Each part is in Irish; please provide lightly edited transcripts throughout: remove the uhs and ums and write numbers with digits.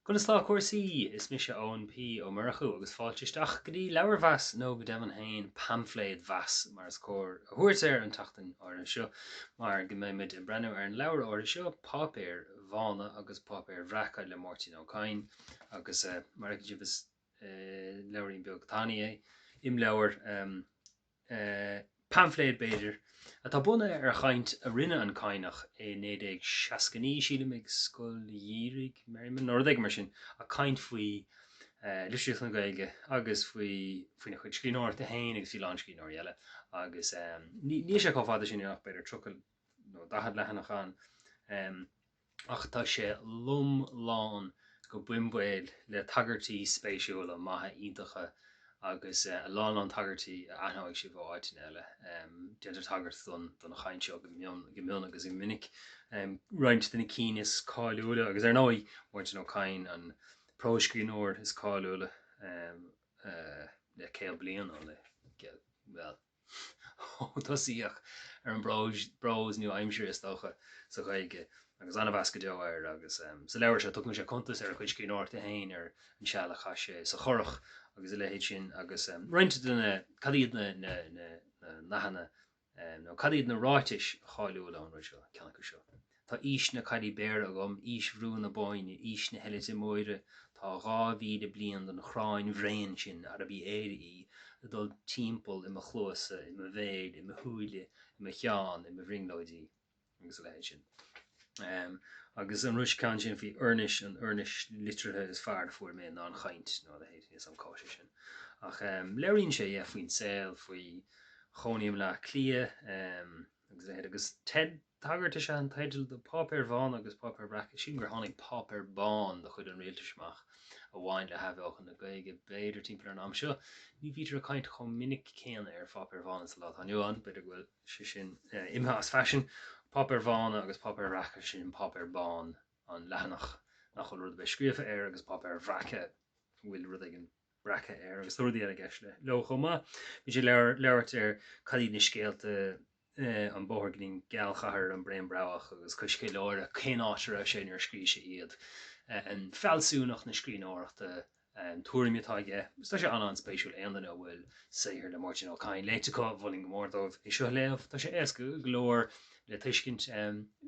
Chun is lá cuasaí is mis se ón P ó marchu agus fáilteteach go dtí leabhar bheas nó go deman hain pamphléad bheas mar is cór a thuairt ar an tatan ar an seo mar go méid i brenn ar an leabhar or seo papéir bhána agus papéir bhreacha le Martin O'Kain agus mar dibas leabharín beag taí é im leabhar pamphléad beidir a tá buna ar a chaint a rinne an caiinech é néag seacaní síle ag scoilírig Merriman nó ag mar sin a caiint faoi listriúch na gaige agus faoine chuid scríóir a hain agus í láncíóir eile agus ní sé có fáda sin ach beidir tro nó dahad lechanachán ach tá sé lum lán go buimbuil le tagartí spéisiúla maithe ídacha agus a lán an tagartí anhaigh si bh áitin eile déidir tagart don chainteo go mion agus i minic roiint duna cí is cáúla agus ar nóid Martin O'Kain an próscríóir is cáúla le céal blion ó le well tosíach ar an bros nu aimimseir is dócha sa gaige agus anna bhas go deir agus sa leabhar se tugann sé contas ar a chuid cíóir a hain ar an sealacha sé sa chorach agus le héit sin agus roiinte duna cadíad na nachanna nó cadíad na ráitis cháúla an seo ceanna seo. Tá ís na cadí béir agam ís bhrú na báine ís na heile i muire tá ráhí de blian don chráin bhréin sin ar a bhí éir í dul timppel i mo chlósa i mo bhéid i mo thuúile i mo cheán i mo bhringlóidí agus le héit sin. Agus an ruiscán sin fhí ornis an ornis litrathe is fearr fuair mé ná an chaint nó a héit is an cáise sin. Ach leiríonn sé faoin saoil faoi choníim le clia agus Ted tagart se an teitil de papéir bháin agus papéir bracha sin gur tháinig papéir bán de chud an réaltasach a bháin le hebheach an na gaige beidir timp an am seo ní víidir a caiint chum minic céan ar papéir bháin sa lá anúan beidir bhfuil si sin imthe as fashion papéir bhána agus papéir racha sin papéir bán an lehanach nach chu rud bheith scríofa ar agus papéir bhreacha bhfuil rud an brecha ar agus ruí a gceisle lo chumá bhí sé leirt ar cadí na scéalte an bóthgning gealchahar an brein brach agus chuiscé leir a céáisiir sé ar scríise iad an fellsúnach na scríóireachta túirimitáige sta sé an spéisiúil anan bhfuil séhir le Martin O'Kain léiteá bhling mórdómh i seo léamh tá sé éca glóir le tuiscint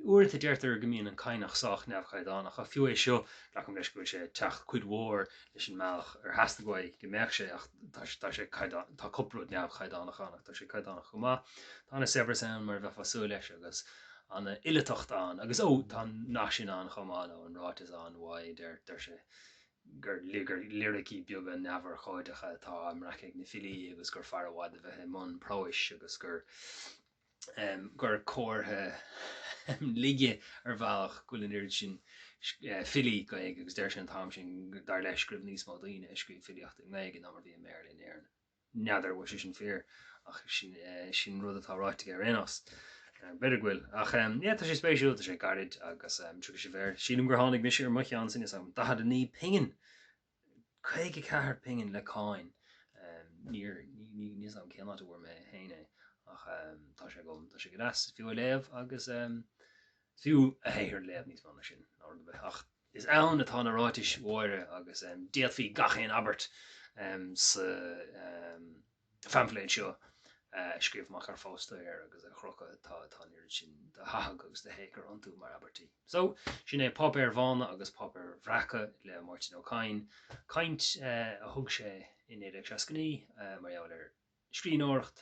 uair a deirtar gomíon an caiinach sách neamhchaidánach a fiú é seo lecham leis go sé techt chuid mhór leis an meach ar heastahhaid go meach sé ach tá sé tá coprúd neamhchaidánach annach tá sé caiidánach chumá tána sebra san mar bheith fasú leis agus an iletochtán agus ó tá náisiún an chomála an ráit is an bhaid der sé gur lyricí beag an nefar choidecha tá amreaigh na filií agus gur farhád a bheith món próis agus gur cóirthe lige ar bhealach golinir sin filií go agus deir sin tám sin dar leiscrib níos má daoine iscrí filiocht mé an amar bhí Marilyn ar neadar was sin fear ach sin rud atá ráite ar rénos. Beidir ghfuil ach tá sé spéisiúil sé garid agus tru sé bhéir sílim gur tháinig mis ar muán sin is am dahad a ní pingin chuige cethir pingin le cáin níos an céanna bhfuair mé héine ach tá sé gom tá sé go as fiú léamh agus fiú a héir léamh níos manna sin ach is ann atá na ráitis mhire agus déalhí gachéon Albert sa fanfléid seo scríomhach ar fásta ar agus a chrocha táir sin de hathag agus de hécar antú mar Albertí. So sin é papéir bhána agus papéir bhreacha le Martin O'Kain caint a thug sé in éidir seacaní mar ar scríóireacht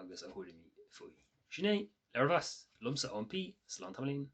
agus a thuirimí faoi. Sin é leabhar bheas lumsa an P slán tamlín.